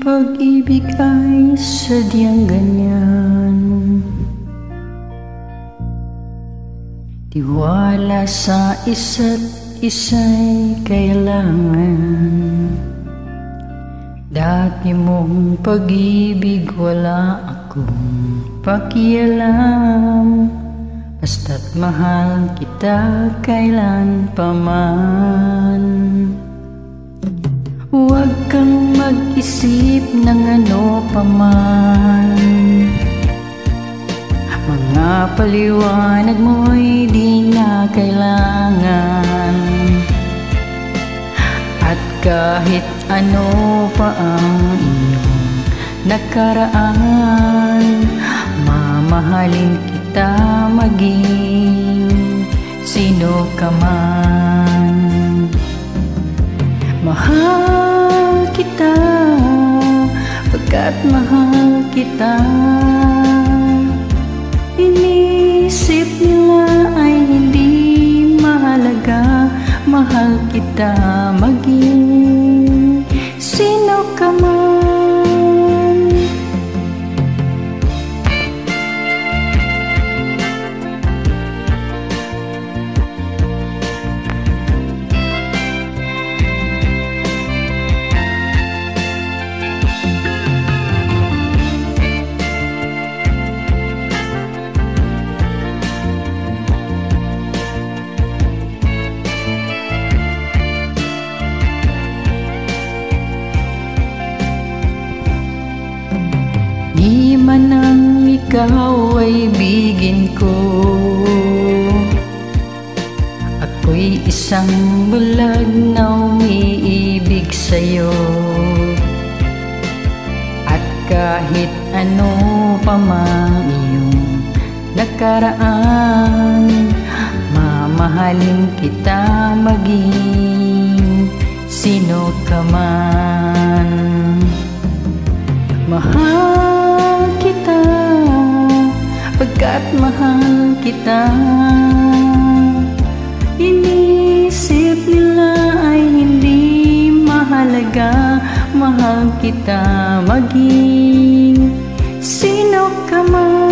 pag-ibig ay sadyang ganyan. Tiwala sa isa't isa'y kailangan. Dati mong pag-ibig wala akong pakialam. Basta't mahal kita kailan pa man. Huwag kang mag-isip ng ano pa man. Mga paliwanag mo'y di na kailangan. At kahit ano pa ang iyong nakaraan, mamahalin kita maging sino ka man. Mahal kita pagkat mahal kita. Inisip nila ay hindi mahalaga. Mahal kita maging sino ka man. Di man ang ikaw ay bigin ko, ako'y isang bulag na umiibig sa'yo. At kahit ano pa man iyong nakaraan, mamahalin kita maging sino ka man. Mahal kita pagkat mahal kita. Inisip nila ay hindi mahalaga. Mahal kita maging sino ka man.